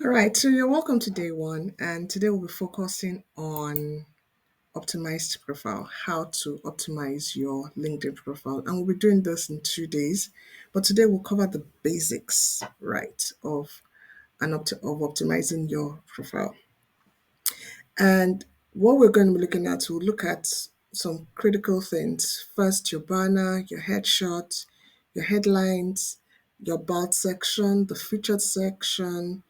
All right, so you're welcome to day one, and today we'll be focusing on optimized profile, how to optimize your LinkedIn profile. And we'll be doing this in 2 days, but today we'll cover the basics, right, of of optimizing your profile. And what we're going to be looking at, we'll look at some critical things. First, your banner, your headshot, your headlines, your about section, the featured section,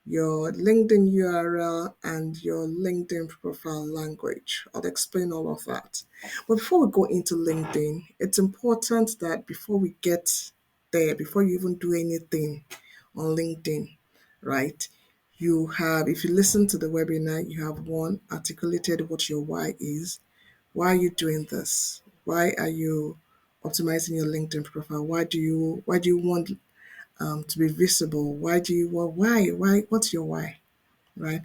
your LinkedIn URL, and your LinkedIn profile language. I'll explain all of that. But before we go into LinkedIn, it's important that before we get there, before you even do anything on LinkedIn, right? If you listen to the webinar, you have one, articulated what your why is. Why are you doing this? Why are you optimizing your LinkedIn profile? Why do you want to be visible? Why? What's your why? Right?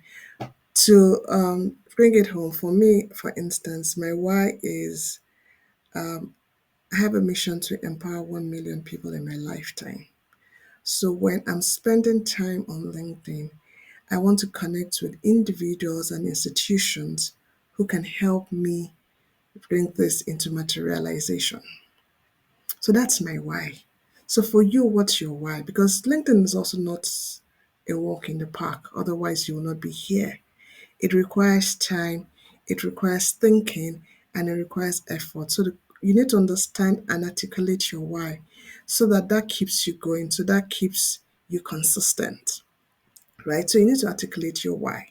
To bring it home, for me, for instance, my why is I have a mission to empower 1 million people in my lifetime. So when I'm spending time on LinkedIn, I want to connect with individuals and institutions who can help me bring this into materialization. So that's my why. So for you, what's your why? Because LinkedIn is also not a walk in the park. Otherwise, you will not be here. It requires time, it requires thinking, and it requires effort. You need to understand and articulate your why so that keeps you going, so that keeps you consistent, right? So you need to articulate your why.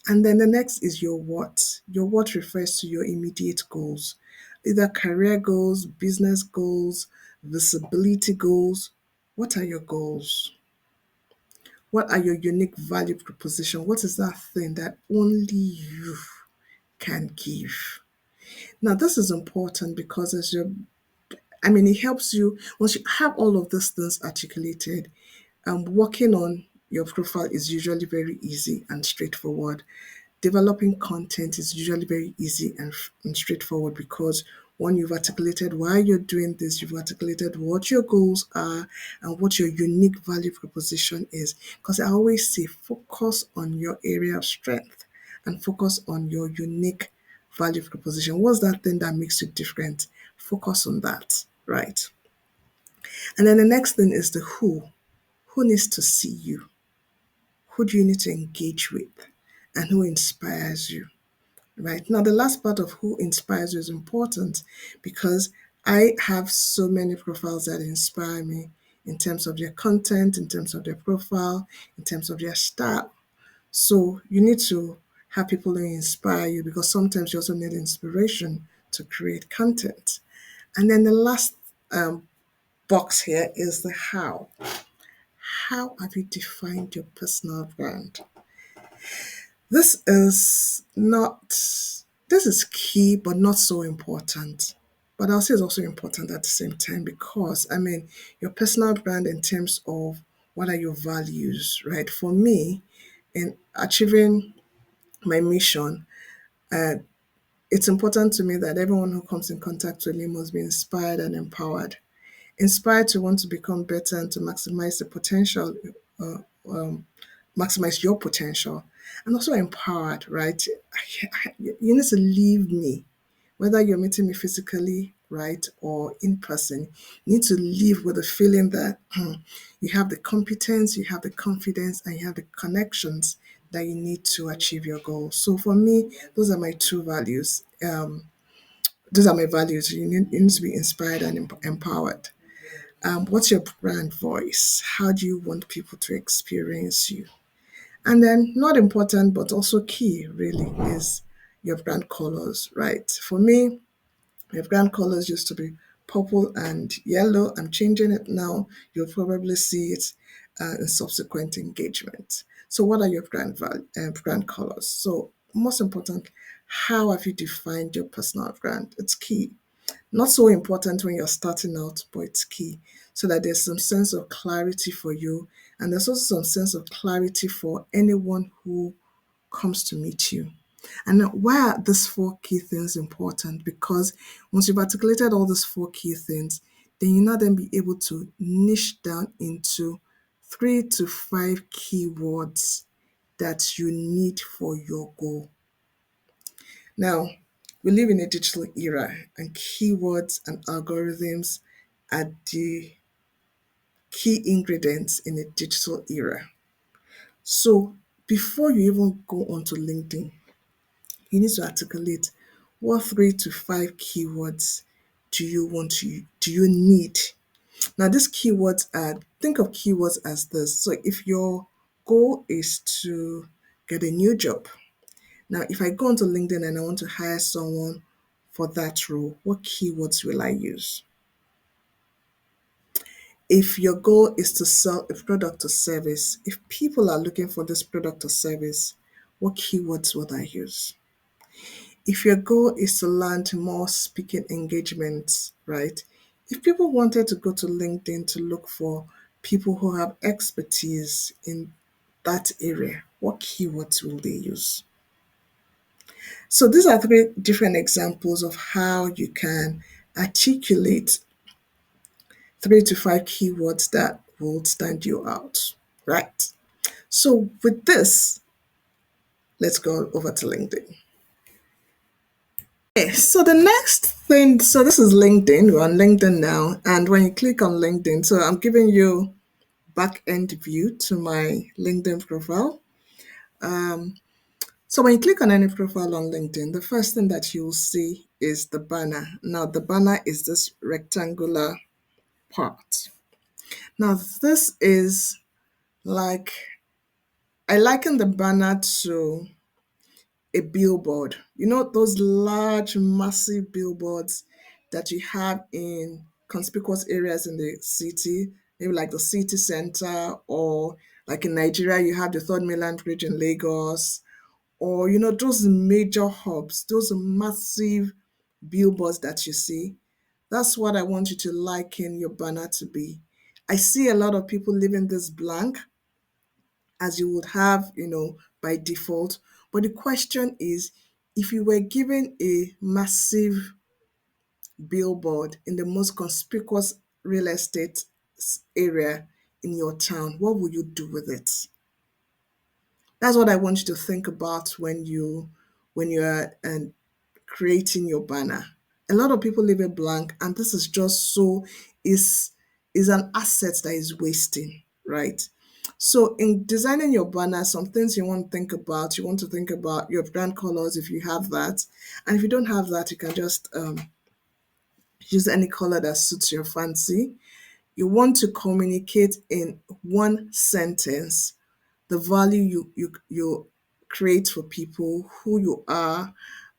And then the next is your what. Your what refers to your immediate goals, either career goals, business goals, visibility goals. What are your goals? What are your unique value proposition? What is that thing that only you can give? Now, this is important because it helps you once you have all of these things articulated. Working on your profile is usually very easy and straightforward. Developing content is usually very easy and straightforward because one, you've articulated why you're doing this, you've articulated what your goals are and what your unique value proposition is. Because I always say focus on your area of strength and focus on your unique value proposition. What's that thing that makes you different? Focus on that, right? And then the next thing is the who. Who needs to see you? Who do you need to engage with? And who inspires you? Right now, the last part of who inspires you is important because I have so many profiles that inspire me in terms of their content, in terms of their profile, in terms of their style. So you need to have people who inspire you because sometimes you also need inspiration to create content. And then the last box here is the how. How have you defined your personal brand? This is not, this is key, but not so important. But I'll say it's also important at the same time because, your personal brand in terms of what are your values, right? For me, in achieving my mission, uh, it's important to me that everyone who comes in contact with me must be inspired and empowered. Inspired to want to become better and to maximize the potential, uh, um, maximize your potential, and also empowered, right? You need to leave me, whether you're meeting me physically, right, or in person. You need to leave with a feeling that you have the competence, you have the confidence, and you have the connections that you need to achieve your goal. So for me, those are my two values. Those are my values. You need to be inspired and empowered. What's your brand voice? How do you want people to experience you? And then, not important, but also key, really, is your brand colors, right? For me, my brand colors used to be purple and yellow. I'm changing it now. You'll probably see it in subsequent engagement. So, what are your brand colors? So, most important, how have you defined your personal brand? It's key. Not so important when you're starting out, but it's key so that there's some sense of clarity for you. And there's also some sense of clarity for anyone who comes to meet you. And now, why are these four key things important? Because once you've articulated all these four key things, then you now then be able to niche down into 3 to 5 keywords that you need for your goal. Now, we live in a digital era, and keywords and algorithms are the key ingredients in a digital era. So, before you even go onto LinkedIn, you need to articulate what 3 to 5 keywords do you need. Now, these keywords are, think of keywords as this. So, if your goal is to get a new job, now if I go onto LinkedIn and I want to hire someone for that role, what keywords will I use? If your goal is to sell a product or service, if people are looking for this product or service, what keywords would I use? If your goal is to land more speaking engagements, right? If people wanted to go to LinkedIn to look for people who have expertise in that area, what keywords will they use? So these are 3 different examples of how you can articulate 3 to 5 keywords that will stand you out, right? So with this, let's go over to LinkedIn. Okay, so the next thing, so this is LinkedIn. We're on LinkedIn now. And when you click on LinkedIn, so I'm giving you back end view to my LinkedIn profile. Um, so when you click on any profile on LinkedIn, the first thing that you'll see is the banner. Now, the banner is this rectangular part. Now, this is like, I liken the banner to a billboard. You know, those large, massive billboards that you have in conspicuous areas in the city, maybe like the city center, or like in Nigeria, you have the Third Mainland Bridge in Lagos, or, you know, those major hubs, those massive billboards that you see. That's what I want you to liken your banner to be. I see a lot of people leaving this blank as you would have, by default. But the question is, if you were given a massive billboard in the most conspicuous real estate area in your town, what would you do with it? That's what I want you to think about when you're creating your banner. A lot of people leave it blank, and this is just so is is an asset that is wasting, right? So in designing your banner, some things you want to think about your brand colors if you have that. And if you don't have that, you can just use any color that suits your fancy. You want to communicate in one sentence the value you create for people, who you are,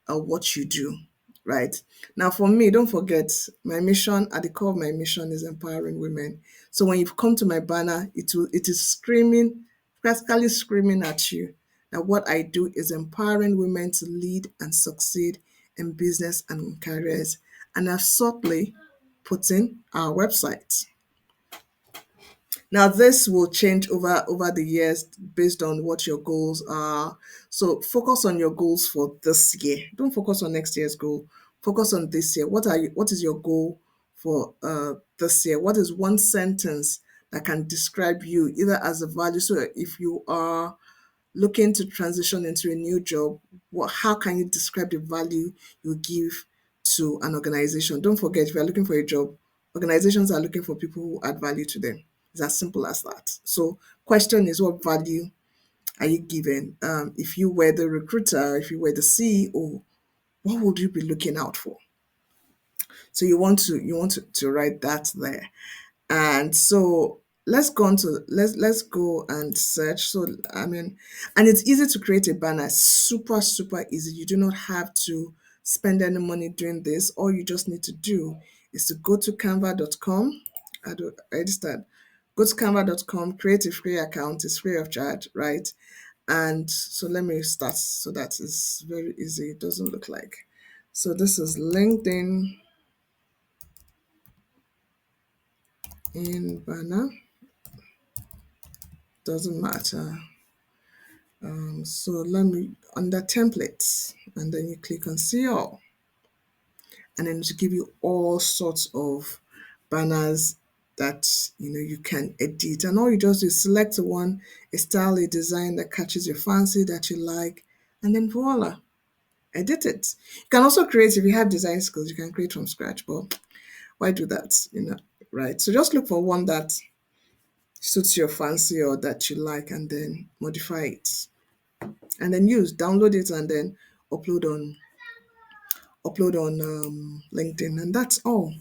what you do, right? Now, for me, don't forget my mission. At the core of my mission is empowering women. So when you've come to my banner, it is screaming, practically screaming at you that what I do is empowering women to lead and succeed in business and in careers. And I've subtly put in our website. Now, this will change over the years based on what your goals are. So focus on your goals for this year. Don't focus on next year's goal. Focus on this year. What is your goal for this year? What is one sentence that can describe you either as a value? So if you are looking to transition into a new job, how can you describe the value you give to an organization? Don't forget, if you're looking for a job, organizations are looking for people who add value to them. It's as simple as that. So, question is, what value are you giving? If you were the recruiter, if you were the CEO, what would you be looking out for? So you want to write that there. And so let's go and search. So I mean, and it's easy to create a banner, super super easy. You do not have to spend any money doing this. All you just need to do is to go to canva.com. I just start. Go to canva.com, create a free account. It's free of charge, right? And so let me start, so that is very easy. It doesn't look like. So this is LinkedIn in banner. Doesn't matter. So let me, under templates, and then you click on see all, and then to give you all sorts of banners that you can edit, and all you just do is select one, a style, a design that catches your fancy that you like, and then voila, edit it. You can also create, if you have design skills, you can create from scratch, but why do that, right? So just look for one that suits your fancy or that you like, and then modify it, and then download it, and then upload on LinkedIn, and that's all.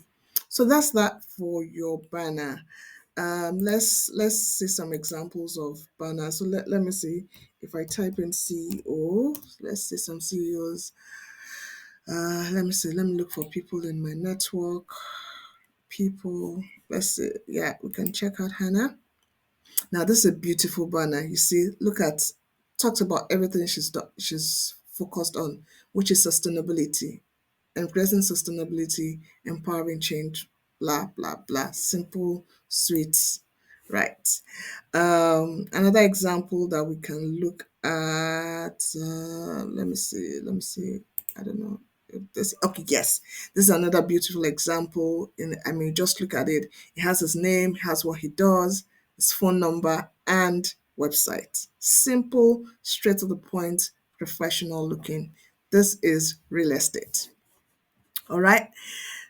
So that's that for your banner. Let's see some examples of banners. So let me see, if I type in CEO, let's see some CEOs. Let me see, let me look for people in my network. People, let's see, yeah, we can check out Hannah. Now this is a beautiful banner. You see, look at, talks about everything she's focused on, which is sustainability, embracing sustainability, empowering change, blah blah blah. Simple, sweet, right? Another example that we can look at. Let me see. I don't know. This, okay, yes, this is another beautiful example. Just look at it. It has his name, has what he does, his phone number, and website. Simple, straight to the point, professional looking. This is real estate. All right.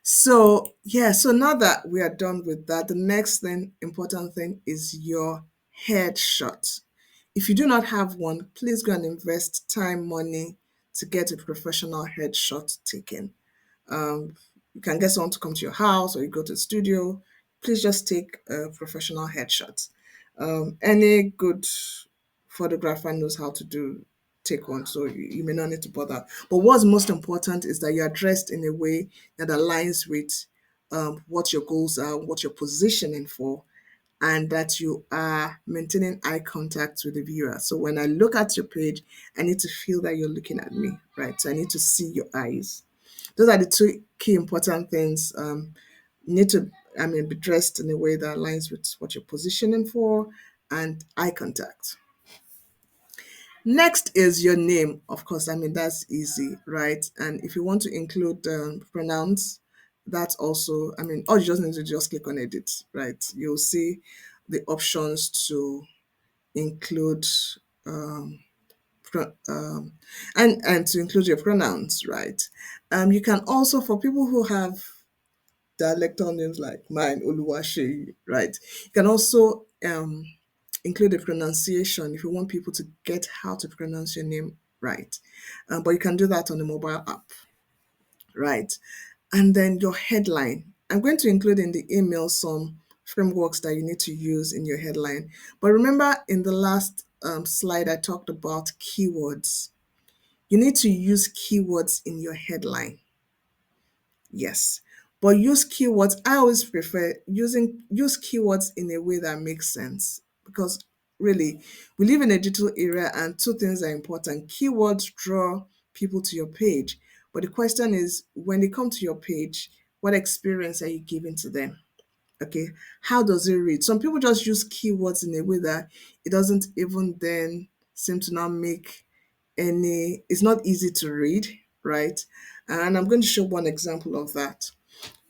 So, yeah, so now that we are done with that, the next thing, important thing, is your headshot. If you do not have one, please go and invest time, money to get a professional headshot taken. Um, you can get someone to come to your house, or you go to the studio. Please just take a professional headshot. Any good photographer knows how to take one, so you may not need to bother. But what's most important is that you are dressed in a way that aligns with what your goals are, what you're positioning for, and that you are maintaining eye contact with the viewer. So when I look at your page, I need to feel that you're looking at me, right? So I need to see your eyes. Those are the two key important things. You need to, be dressed in a way that aligns with what you're positioning for, and eye contact. Next is your name. Of course, that's easy, right? And if you want to include pronouns, that's also, all you just need to just click on edit, right? You'll see the options to include um, and to include your pronouns, right? You can also, for people who have dialectal names like mine, Oluwase, right? You can also include a pronunciation if you want people to get how to pronounce your name right. But you can do that on the mobile app, right? And then your headline. I'm going to include in the email some frameworks that you need to use in your headline. But remember, in the last slide, I talked about keywords. You need to use keywords in your headline. Yes. But use keywords. I always prefer use keywords in a way that makes sense, because really we live in a digital era, and two things are important. Keywords draw people to your page. But the question is, when they come to your page, what experience are you giving to them? Okay. How does it read? Some people just use keywords in a way that it doesn't even then seem to not make it's not easy to read, right? And I'm going to show one example of that.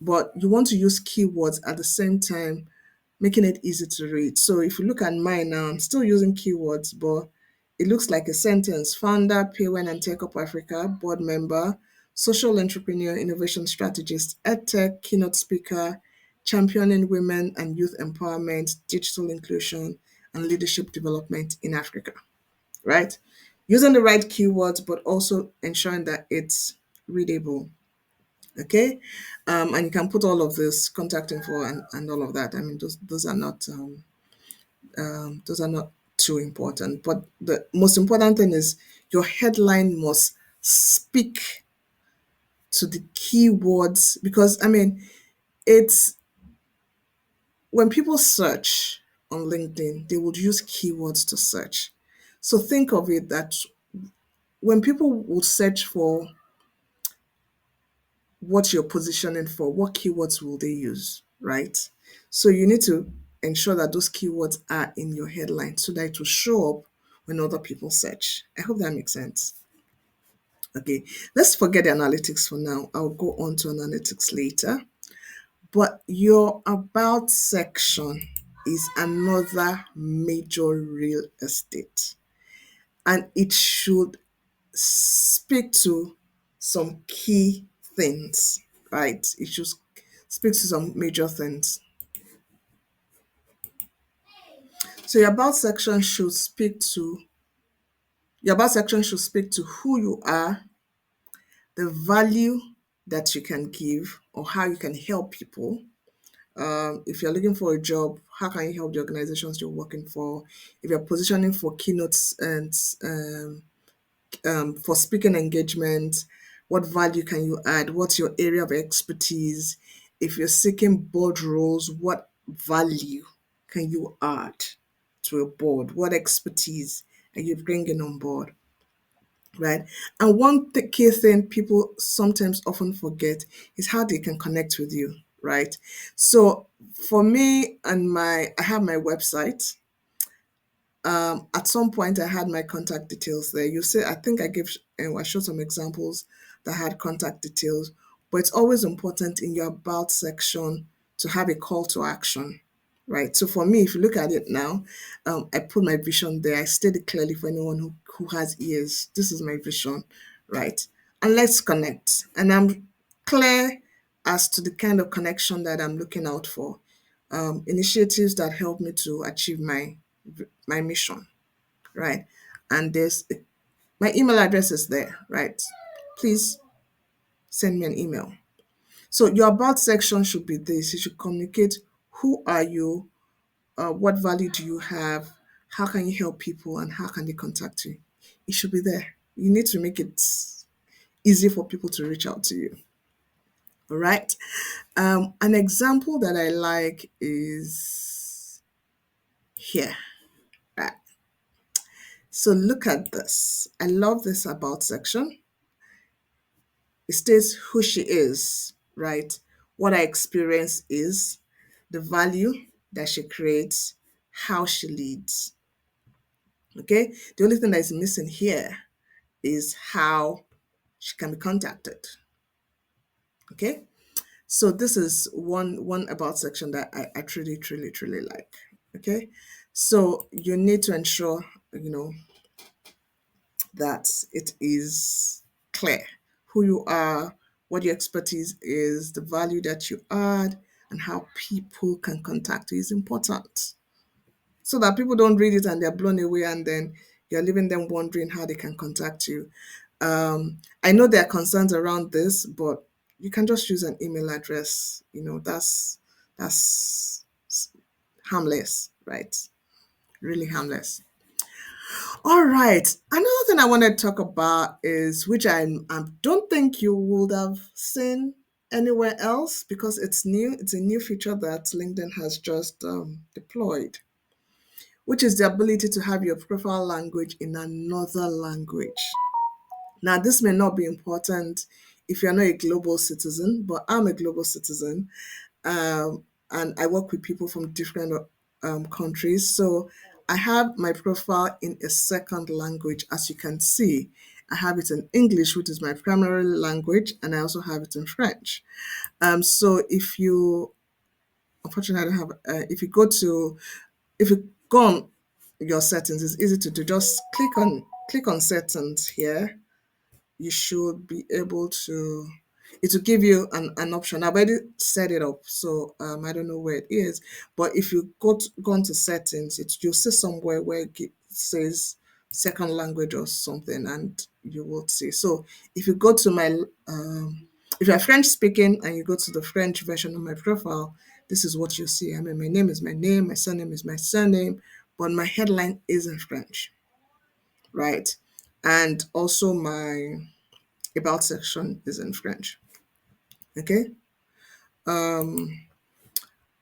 But you want to use keywords at the same time, making it easy to read. So if you look at mine now, I'm still using keywords, but it looks like a sentence. Founder, Paywen and Tech Up Africa, board member, social entrepreneur, innovation strategist, edtech, keynote speaker, championing women and youth empowerment, digital inclusion, and leadership development in Africa, right? Using the right keywords, but also ensuring that it's readable. Okay. And you can put all of this contact info and all of that. Those are not too important. But the most important thing is your headline must speak to the keywords, because it's when people search on LinkedIn, they would use keywords to search. So think of it that when people will search for what you're positioning for, what keywords will they use, right? So you need to ensure that those keywords are in your headline so that it will show up when other people search. I hope that makes sense. Okay, let's forget the analytics for now. I'll go on to analytics later. But your about section is another major real estate, and it should speak to some key things, right? It should speak to some major things. So your about section should speak to who you are, the value that you can give, or how you can help people. If you're looking for a job, how can you help the organizations you're working for? If you're positioning for keynotes and for speaking engagement, what value can you add? What's your area of expertise? If you're seeking board roles, what value can you add to a board? What expertise are you bringing on board? Right. And one key thing people sometimes often forget is how they can connect with you. Right. So for me and I have my website. At some point, I had my contact details there. You say, I think I showed some examples that had contact details, but it's always important in your about section to have a call to action, right? So for me, if you look at it now, I put my vision there. I stated clearly for anyone who has ears, this is my vision, right? And let's connect. And I'm clear as to the kind of connection that I'm looking out for. Initiatives that help me to achieve my mission, right? And there's my email address is there, right? Please send me an email. So your about section should be this. You should communicate who are you, what value do you have, how can you help people, and how can they contact you. It should be there. You need to make it easy for people to reach out to you. All right. An example that I like is here. Right. So look at this. I love this about section. It states who she is, right? What her experience is, the value that she creates, how she leads. Okay. The only thing that is missing here is how she can be contacted. Okay. So this is one about section that I truly, truly, truly like. Okay. So you need to ensure, that it is clear who you are, what your expertise is, the value that you add, and how people can contact you is important. So that people don't read it and they're blown away and then you're leaving them wondering how they can contact you. I know there are concerns around this, but you can just use an email address. That's harmless, right? Really harmless. All right. Another thing I want to talk about is which I don't think you would have seen anywhere else because it's new. It's a new feature that LinkedIn has just deployed, which is the ability to have your profile language in another language. Now, this may not be important if you're not a global citizen, but I'm a global citizen, and I work with people from different countries. So I have my profile in a second language, as you can see. I have it in English, which is my primary language, and I also have it in French. So unfortunately, I don't have, if you go on your settings, it's easy to do. Just click on settings here. You should be able to, it will give you an option. I've already set it up, so I don't know where it is, but if you go into settings, you'll see somewhere where it says second language or something, and you will see. So if you go to if you're French speaking and you go to the French version of my profile, this is what you see. I mean, my name is my name, my surname is my surname, but my headline is in French, right? And also my about section is in French. Okay.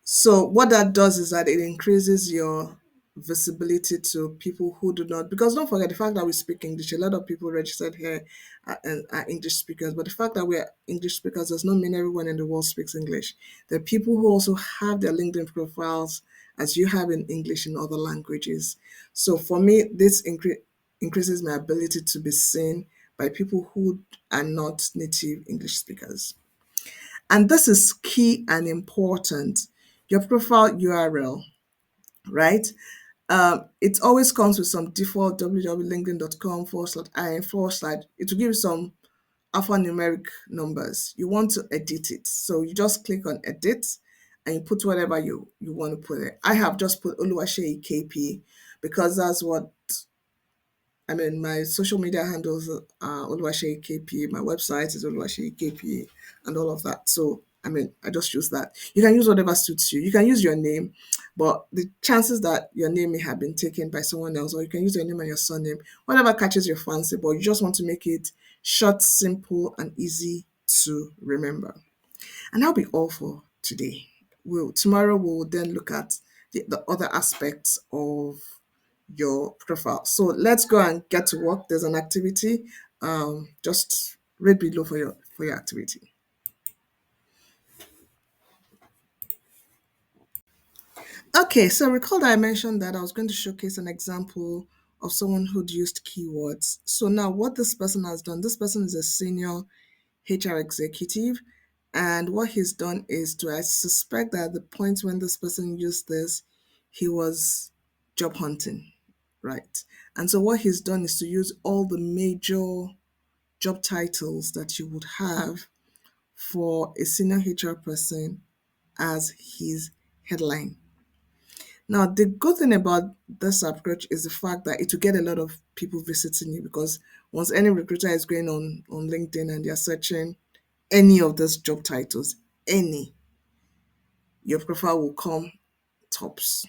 So what that does is that it increases your visibility to people who do not, because don't forget the fact that we speak English. A lot of people registered here are English speakers, but the fact that we're English speakers does not mean everyone in the world speaks English. There are people who also have their LinkedIn profiles as you have in English in other languages. So for me, this increases my ability to be seen by people who are not native English speakers. And this is key and important. Your profile URL, right? It always comes with some default www.linkedin.com /in/. It will give you some alphanumeric numbers. You want to edit it. So you just click on edit and you put whatever you want to put it. I have just put Oluwaseyi KP because that's what my social media handles are Oluwaseyi KP. My website is Oluwaseyi KP and all of that. So I just use that. You can use whatever suits you. You can use your name, but the chances that your name may have been taken by someone else, or you can use your name and your surname, whatever catches your fancy, but you just want to make it short, simple, and easy to remember. And that'll be all for today. Tomorrow we'll then look at the other aspects of your profile. So let's go and get to work. There's an activity. Just read below for your activity. Okay, so recall that I mentioned that I was going to showcase an example of someone who'd used keywords. So now what this person has done, this person is a senior HR executive, and what he's done is I suspect that at the point when this person used this, he was job hunting, right? And so what he's done is to use all the major job titles that you would have for a senior HR person as his headline. Now, the good thing about this approach is the fact that it will get a lot of people visiting you, because once any recruiter is going on LinkedIn and they're searching any of those job titles, any, your profile will come tops.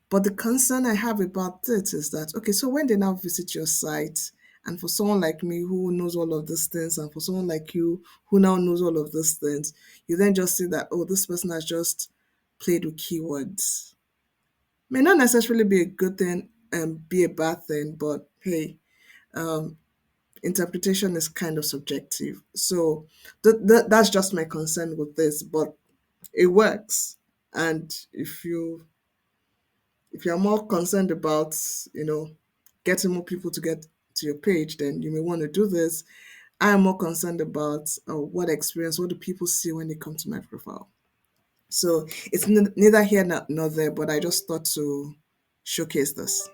But the concern I have about it is that, okay, so when they now visit your site, and for someone like me who knows all of these things, and for someone like you who now knows all of these things, you then just see that, oh, this person has just played with keywords. May not necessarily be a good thing and be a bad thing, but hey, um, interpretation is kind of subjective. So that's just my concern with this, but it works. And if you're more concerned about, getting more people to get to your page, then you may want to do this. I am more concerned about what do people see when they come to my profile. So it's neither here nor there, but I just thought to showcase this.